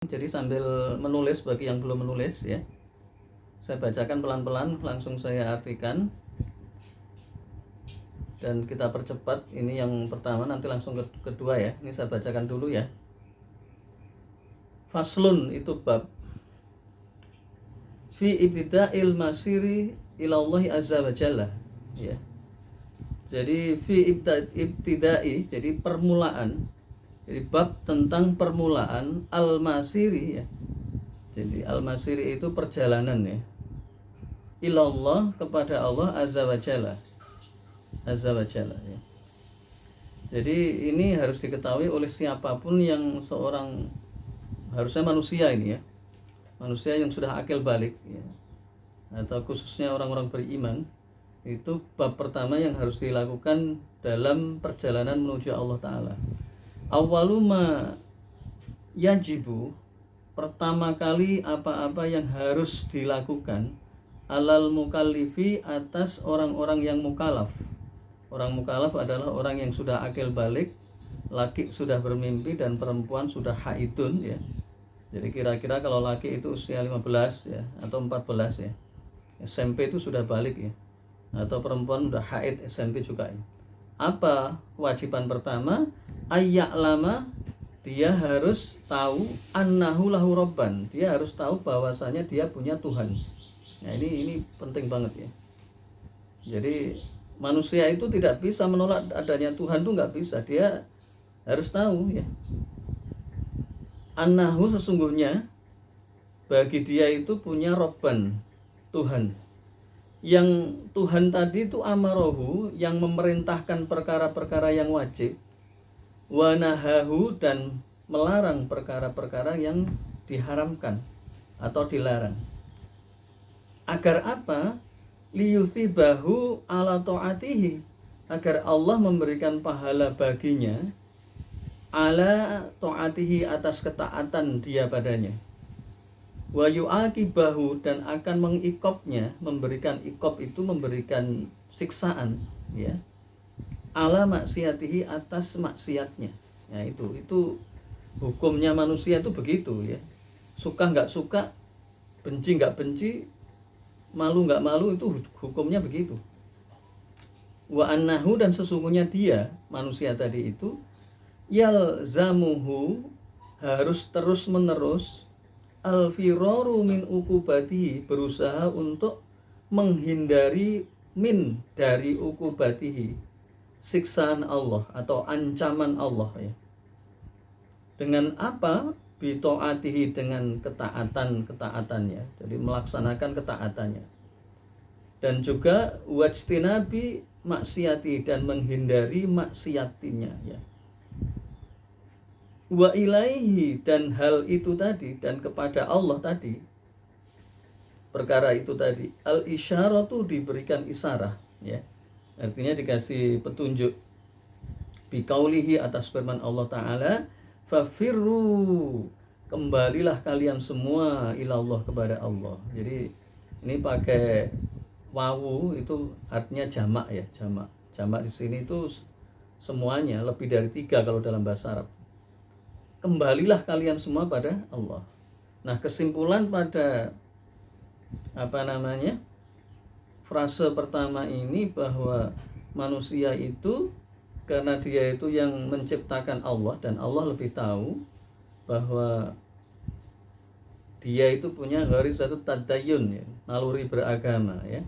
Jadi sambil menulis bagi yang belum menulis ya, saya bacakan pelan-pelan, langsung saya artikan dan kita percepat. Ini yang pertama, nanti langsung kedua ya. Ini saya bacakan dulu ya. Faslun itu bab fi ibtida'il masiri ilallahi azza wa jalla ya. Jadi fi ibtida'i, jadi permulaan. Jadi bab tentang permulaan al-masiri ya. Jadi al-masiri itu perjalanan ya. Ilallah, kepada Allah azza wa jalla. Azza wa jalla ya. Jadi ini harus diketahui oleh siapapun yang seorang, harusnya manusia ini ya. Manusia yang sudah akil balik ya. Atau khususnya orang-orang beriman, itu bab pertama yang harus dilakukan dalam perjalanan menuju Allah Ta'ala. Awaluma yajibu, pertama kali apa-apa yang harus dilakukan alal mukallifi, atas orang-orang yang mukalaf. Orang mukalaf adalah orang yang sudah akil balik, laki sudah bermimpi dan perempuan sudah haidun ya. Jadi kira-kira kalau laki itu usia 15 ya atau 14 ya. SMP itu sudah balik ya. Atau perempuan sudah haid SMP juga ya. Apa kewajiban pertama? Ayya'lama, dia harus tahu annahu lahu robban, dia harus tahu bahwasanya dia punya Tuhan. Nah ini penting banget ya. Jadi manusia itu tidak bisa menolak adanya Tuhan, itu nggak bisa. Dia harus tahu ya. Annahu, sesungguhnya bagi dia itu punya robban, Tuhan. Yang Tuhan tadi itu amarohu, yang memerintahkan perkara-perkara yang wajib, wanahahu, dan melarang perkara-perkara yang diharamkan atau dilarang. Agar apa? Liyuthibahu ala ta'atihi, agar Allah memberikan pahala baginya ala ta'atihi, atas ketaatan dia padanya. Wa yu'aqibahu, dan akan mengikopnya, memberikan ikob itu memberikan siksaan ya, ala maksiatihi, atas maksiatnya. Nah itu hukumnya manusia itu begitu ya. Suka nggak suka, benci nggak benci, malu nggak malu, itu hukumnya begitu. Wa annahu, dan sesungguhnya dia manusia tadi itu yalzamuhu, harus terus menerus al-firaru min ukubatihi, berusaha untuk menghindari min, dari ukubatihi, siksaan Allah atau ancaman Allah ya. Dengan apa? Bito'atihi, dengan ketaatan-ketaatannya, jadi melaksanakan ketaatannya. Dan juga wajtinabi maksiati, dan menghindari maksiatinya ya. Wa ilaihi, dan hal itu tadi, dan kepada Allah tadi, perkara itu tadi, al isyaratu, diberikan isyarah ya, artinya dikasih petunjuk, biqaulihi, atas firman Allah Ta'ala, fafirru, kembalilah kalian semua ilallah, kepada Allah. Jadi ini pakai wawu, itu artinya jamak ya, jamak di sini itu semuanya, lebih dari 3 kalau dalam bahasa Arab. Kembalilah kalian semua pada Allah. Nah, kesimpulan pada frase pertama ini, bahwa manusia itu, karena dia itu yang menciptakan Allah, dan Allah lebih tahu bahwa dia itu punya gharizatut tadayyun ya, naluri beragama ya.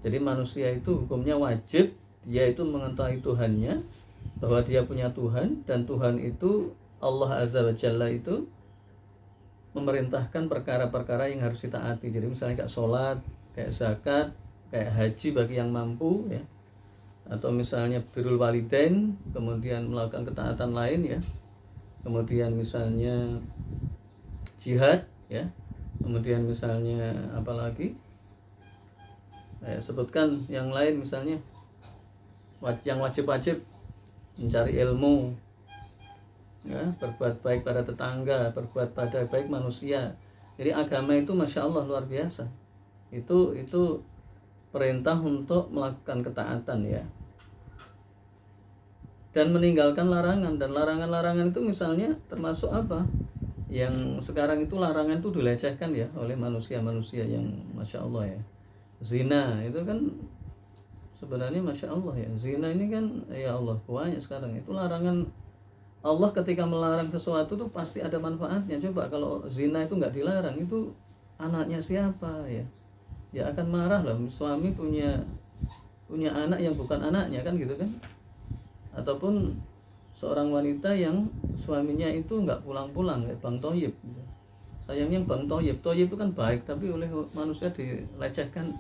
Jadi manusia itu hukumnya wajib, dia itu mengetahui Tuhannya, bahwa dia punya Tuhan, dan Tuhan itu Allah Azza wa Jalla itu memerintahkan perkara-perkara yang harus ditaati. Jadi misalnya kayak sholat, kayak zakat, kayak haji bagi yang mampu ya, atau misalnya birrul walidain, kemudian melakukan ketaatan lain ya, kemudian misalnya jihad ya, kemudian misalnya apalagi sebutkan yang lain, misalnya yang wajib-wajib, mencari ilmu ya, berbuat baik pada tetangga, berbuat pada baik manusia. Jadi agama itu masya Allah luar biasa. Itu perintah untuk melakukan ketaatan ya, dan meninggalkan larangan. Dan larangan-larangan itu misalnya termasuk apa? yang sekarang itu larangan itu dilecehkan ya oleh manusia-manusia yang masya Allah ya. Zina itu kan sebenarnya masya Allah ya. Zina ini kan ya Allah banyak sekarang itu larangan. Allah ketika melarang sesuatu tuh pasti ada manfaatnya. Coba kalau zina itu nggak dilarang, itu anaknya siapa ya? Ya akan marah lah. Suami punya anak yang bukan anaknya kan gitu kan? Ataupun seorang wanita yang suaminya itu nggak pulang-pulang kayak Bang Toyib. Sayangnya Bang Toyib itu kan baik, tapi oleh manusia dilecehkan.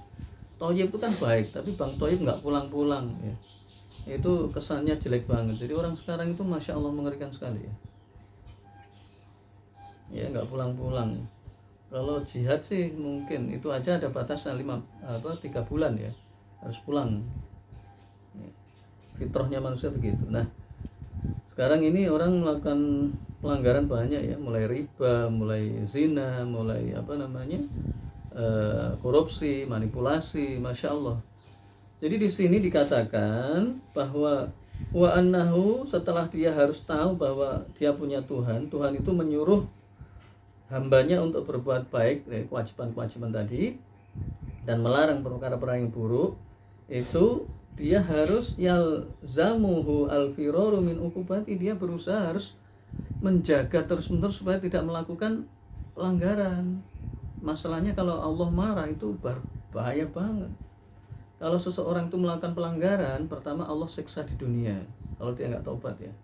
Toyib itu kan baik, tapi Bang Toyib nggak pulang-pulang ya. Itu kesannya jelek banget. Jadi orang sekarang itu masya Allah mengerikan sekali ya. Ya nggak pulang-pulang. Kalau jihad sih mungkin itu aja ada batasnya 3 bulan ya harus pulang. Fitrahnya manusia begitu. Nah sekarang ini orang melakukan pelanggaran banyak ya, mulai riba, mulai zina, mulai korupsi, manipulasi, masya Allah. Jadi di sini dikatakan bahwa wa annahu, setelah dia harus tahu bahwa dia punya Tuhan, Tuhan itu menyuruh hambanya untuk berbuat baik, kewajiban-kewajiban tadi, dan melarang perkara-perkara yang buruk, itu dia harus yalzamuhu al-firaru min uqubati, dia berusaha harus menjaga terus-menerus supaya tidak melakukan pelanggaran. Masalahnya kalau Allah marah itu bahaya banget. Kalau seseorang itu melakukan pelanggaran, pertama Allah siksa di dunia kalau dia nggak tobat ya.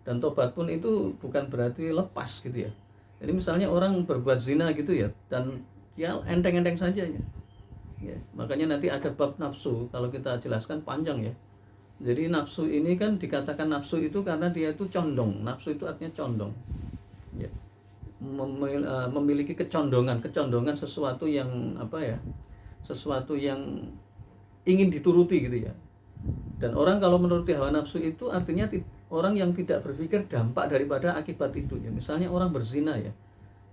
Dan tobat pun itu bukan berarti lepas gitu ya. Jadi misalnya orang berbuat zina gitu ya, dan ya enteng-enteng saja ya. Ya, makanya nanti ada bab nafsu, kalau kita jelaskan panjang ya. Jadi nafsu ini kan dikatakan nafsu itu karena dia itu condong. Nafsu itu artinya condong. Ya. Memiliki kecondongan sesuatu yang sesuatu yang ingin dituruti gitu ya. Dan orang kalau menuruti hawa nafsu itu artinya orang yang tidak berpikir dampak daripada akibat itu ya. Misalnya orang berzina ya,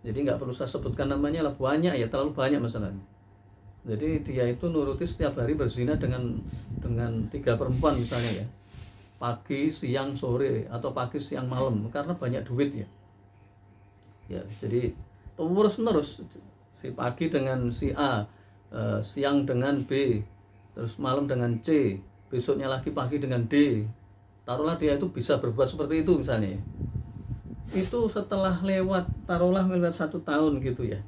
jadi nggak perlu saya sebutkan namanya lah, banyak ya, terlalu banyak masalahnya. Jadi dia itu nuruti setiap hari berzina dengan 3 perempuan misalnya ya, pagi, siang, sore, atau pagi, siang, malam, karena banyak duit ya. Ya jadi terus menerus, si pagi dengan si A, siang dengan B, terus malam dengan C, besoknya lagi pagi dengan D. Taruhlah dia itu bisa berbuat seperti itu misalnya. Itu setelah taruhlah lewat 1 tahun gitu ya.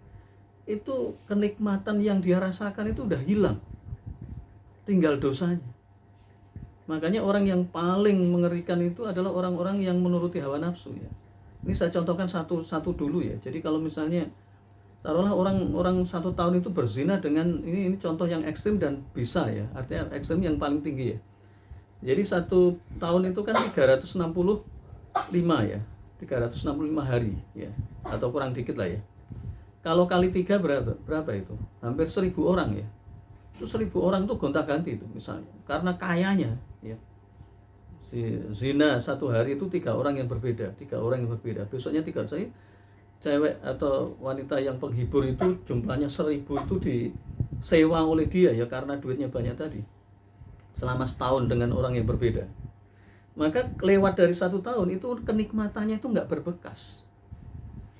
Itu kenikmatan yang dia rasakan itu udah hilang. Tinggal dosanya. Makanya orang yang paling mengerikan itu adalah orang-orang yang menuruti hawa nafsu ya. Ini saya contohkan satu dulu ya. Jadi kalau misalnya taruhlah orang 1 tahun itu berzina dengan ini contoh yang ekstrim dan bisa ya, artinya ekstrim yang paling tinggi ya. Jadi 1 tahun itu kan 365 ya, 365 hari ya, atau kurang dikit lah ya. Kalau kali 3 berapa itu? Hampir 1.000 orang ya. Itu 1.000 orang tuh gonta-ganti itu misalnya, karena kayanya ya. Si zina 1 hari itu 3 orang yang berbeda, besoknya 3 saya. Cewek atau wanita yang penghibur itu jumlahnya 1.000 itu disewa oleh dia ya, karena duitnya banyak tadi, selama setahun dengan orang yang berbeda. Maka lewat dari 1 tahun itu kenikmatannya itu nggak berbekas.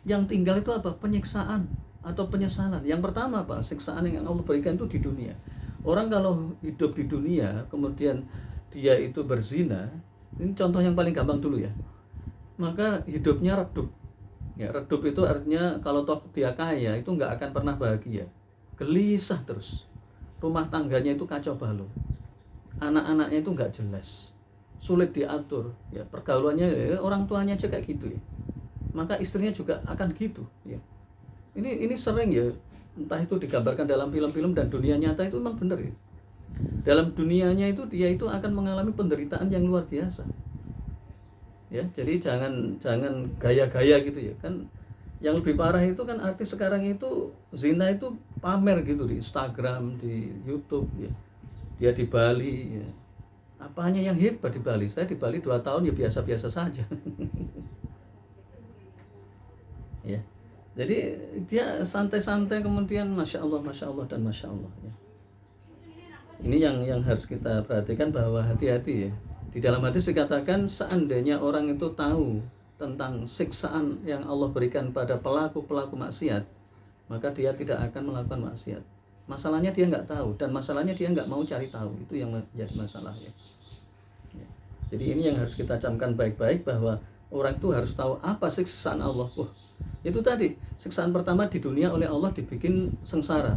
Yang tinggal itu apa? Penyiksaan atau penyesalan. Yang pertama apa? Siksaan yang Allah berikan itu di dunia. Orang kalau hidup di dunia kemudian dia itu berzina, ini contoh yang paling gampang dulu ya, maka hidupnya redup. Ya, redup itu artinya kalau toh dia kaya itu nggak akan pernah bahagia, gelisah terus, rumah tangganya itu kacau balau, anak-anaknya itu nggak jelas, sulit diatur, ya pergaulannya ya, orang tuanya aja kayak gitu ya, maka istrinya juga akan gitu ya. Ini sering ya, entah itu digambarkan dalam film-film dan dunia nyata itu memang benar ya. Dalam dunianya itu dia itu akan mengalami penderitaan yang luar biasa. Ya, jadi jangan gaya-gaya gitu ya kan. Yang lebih parah itu kan artis sekarang itu zina itu pamer gitu di Instagram, di YouTube ya. Dia di Bali ya. Apanya yang hebat di Bali? Saya di Bali 2 tahun ya biasa-biasa saja. Ya. Jadi dia santai-santai kemudian masya Allah dan masya Allah ya. Ini yang harus kita perhatikan, bahwa hati-hati ya. Di dalam hadis dikatakan seandainya orang itu tahu tentang siksaan yang Allah berikan pada pelaku-pelaku maksiat, maka dia tidak akan melakukan maksiat. Masalahnya dia nggak tahu, dan masalahnya dia nggak mau cari tahu. Itu yang menjadi masalah ya. Jadi ini yang harus kita camkan baik-baik, bahwa orang itu harus tahu apa siksaan Allah. Itu tadi siksaan pertama di dunia oleh Allah dibikin sengsara.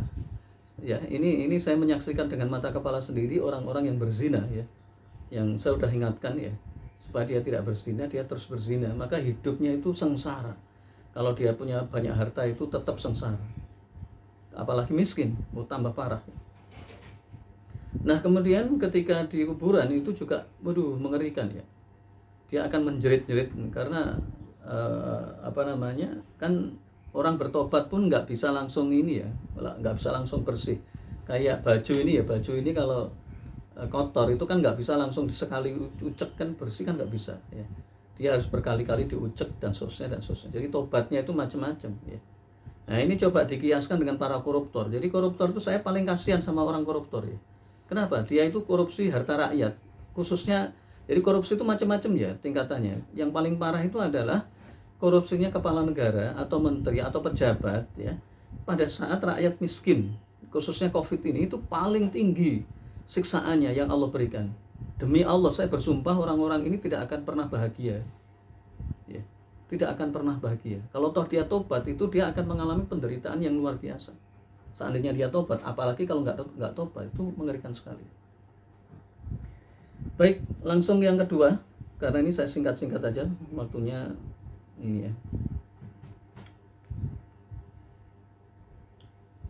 Ya, ini saya menyaksikan dengan mata kepala sendiri orang-orang yang berzina ya. Yang saya sudah ingatkan ya, supaya dia tidak berzina, dia terus berzina, maka hidupnya itu sengsara. Kalau dia punya banyak harta itu tetap sengsara. Apalagi miskin, mau tambah parah. Nah, kemudian ketika di kuburan itu juga mengerikan ya. Dia akan menjerit-jerit karena kan orang bertobat pun nggak bisa langsung ini ya, nggak bisa langsung bersih. Kayak baju ini kalau kotor itu kan nggak bisa langsung sekali ucek kan bersih, kan nggak bisa ya. Dia harus berkali-kali diucek dan seterusnya. Jadi tobatnya itu macam-macam ya. Nah, ini coba dikiaskan dengan para koruptor. Jadi koruptor itu saya paling kasihan sama orang koruptor ya. Kenapa? Dia itu korupsi harta rakyat. Khususnya, jadi korupsi itu macam-macam ya tingkatannya. Yang paling parah itu adalah korupsinya kepala negara atau menteri atau pejabat ya. Pada saat rakyat miskin, khususnya Covid ini, itu paling tinggi siksaannya yang Allah berikan. Demi Allah saya bersumpah, orang-orang ini tidak akan pernah bahagia ya. Tidak akan pernah bahagia. Kalau toh dia tobat, itu dia akan mengalami penderitaan yang luar biasa. Seandainya dia tobat, apalagi kalau nggak tobat, itu mengerikan sekali. Baik, langsung yang kedua, karena ini saya singkat-singkat aja, waktunya ini ya.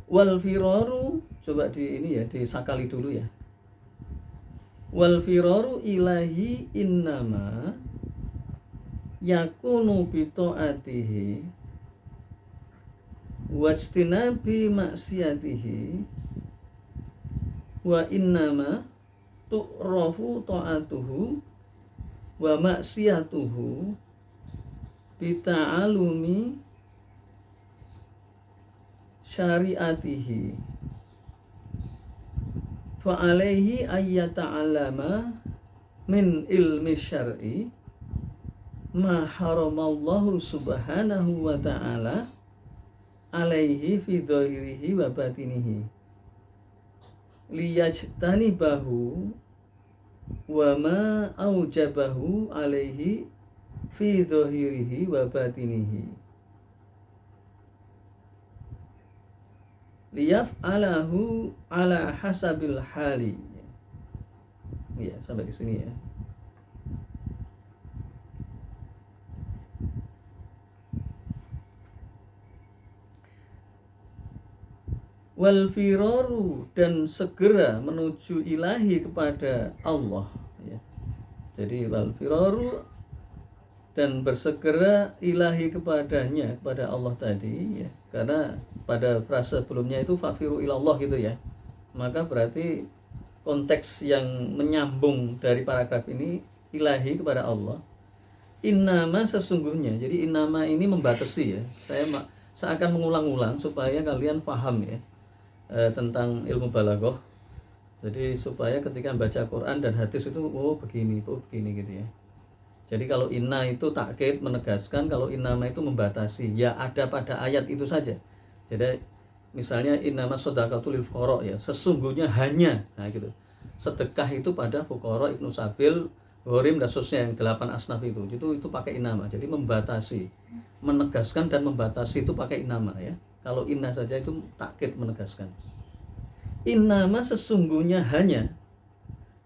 Wal firaru, coba disakali dulu ya. Wal firaru ilahi innama yakunu bi ta'atihi wajtinabi maksiatihi wa innama tu'rafu ta'atuhu wa maksiatuhu bi ta'alumi syariatihi fa alaihi ayyata'allama min ilmi syar'i ma haramallahu subhanahu wa ta'ala alaihi fi dhahirihi wa batinihi liyajtanibahu wa ma aujabahu alaihi fi dhahirihi wa batinihi liyaf'alahu ala hasabil hali. Ya, sampai di sini ya. Wal firaru, dan segera menuju ilahi kepada Allah ya. Jadi wal firaru, dan bersegera ilahi kepadanya, kepada Allah tadi ya. Karena pada frase sebelumnya itu fafiru ilallah gitu ya. Maka berarti konteks yang menyambung dari paragraf ini ilahi kepada Allah. Innama, sesungguhnya. Jadi innama ini membatasi ya. Saya akan mengulang-ulang supaya kalian paham ya tentang ilmu balaghah. Jadi supaya ketika baca Quran dan hadis itu begini gitu ya. Jadi kalau inna itu takkid, menegaskan, kalau innama itu membatasi. Ya ada pada ayat itu saja. Jadi misalnya innama shadaqatul lil fuqara ya, sesungguhnya hanya, nah gitu. Sedekah itu pada fuqara, ibnu sabil, gharim dan seterusnya, yang 8 asnaf itu pakai innama. Jadi membatasi, menegaskan dan membatasi itu pakai innama ya. Kalau inna saja itu takkid, menegaskan. Innama, sesungguhnya hanya,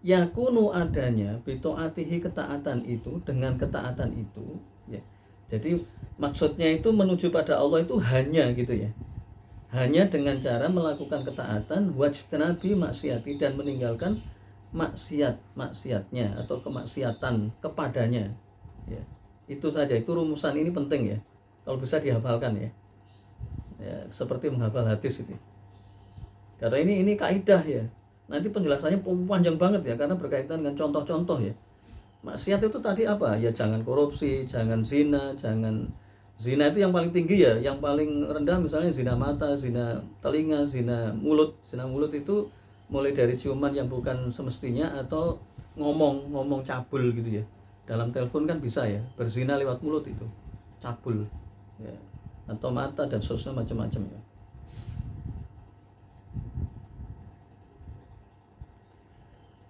yakunu, adanya, bitoatihi, ketaatan itu, dengan ketaatan itu ya. Jadi maksudnya itu menuju pada Allah itu hanya gitu ya. Hanya dengan cara melakukan ketaatan, wajtanabi maksiati, dan meninggalkan maksiatnya atau kemaksiatan kepadanya ya. Itu saja, itu rumusan ini penting ya. Kalau bisa dihafalkan ya. Ya, seperti menghafal hadis itu. Karena ini kaidah ya. Nanti penjelasannya panjang banget ya, karena berkaitan dengan contoh-contoh ya. Maksiat itu tadi apa? Ya jangan korupsi, jangan zina, zina itu yang paling tinggi ya. Yang paling rendah misalnya zina mata, zina telinga, zina mulut. Zina mulut itu mulai dari ciuman yang bukan semestinya atau ngomong cabul gitu ya. dalam telepon kan bisa ya, berzina lewat mulut itu, cabul ya, atau mata dan seterusnya macam-macam ya.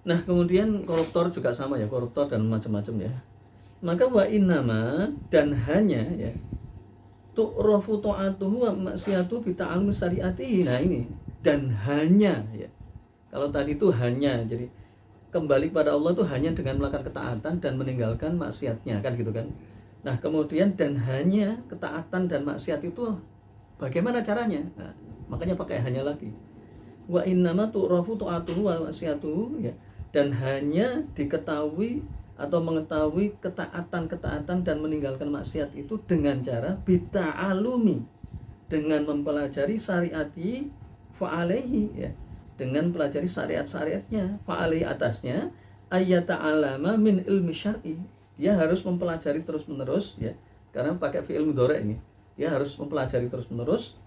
Nah kemudian koruptor juga sama ya, koruptor dan macam-macam ya. Maka wa innama dan hanya ya tu'rafu ta'atuhu wa maksiatu bi ta'allum syariatihi. Nah ini dan hanya ya. Kalau tadi itu hanya, jadi kembali pada Allah itu hanya dengan melakukan ketaatan dan meninggalkan maksiatnya kan gitu kan. Nah kemudian dan hanya ketaatan dan maksiat itu bagaimana caranya? Nah, makanya pakai hanya lagi. Wa innama tu'rafu ta'atuhu wa maksiatuhu ya. Dan hanya diketahui atau mengetahui ketaatan dan meninggalkan maksiat itu dengan cara bita'alumi, dengan mempelajari syariati fa'alaihi ya, dengan pelajari syariat-syariatnya, fa'alaihi atasnya ayyata alama min ilmi syar'i, dia harus mempelajari terus-menerus ya, karena pakai fi'il mudhari ini, dia harus mempelajari terus-menerus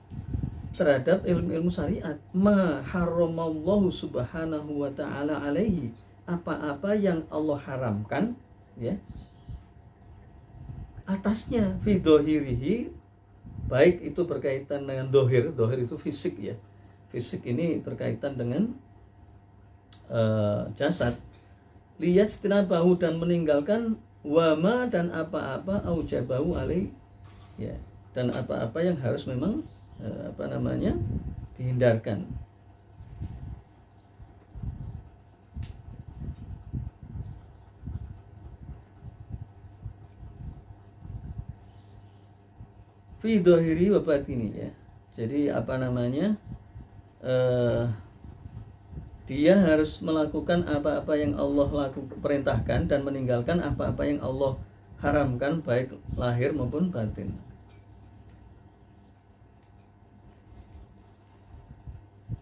terhadap ilmu-ilmu syariat. Ma haramallahu subhanahu wa ta'ala alaihi, apa-apa yang Allah haramkan ya atasnya, fi dohirihi, baik itu berkaitan dengan dohir itu fisik ya, fisik ini berkaitan dengan jasad, lihat bahu dan meninggalkan wama dan apa-apa aujabahu alaihi ya, dan apa-apa yang harus memang dihindarkan. Fi dhahiri wa batini ya. Jadi dia harus melakukan apa-apa yang Allah perintahkan dan meninggalkan apa-apa yang Allah haramkan, baik lahir maupun batin.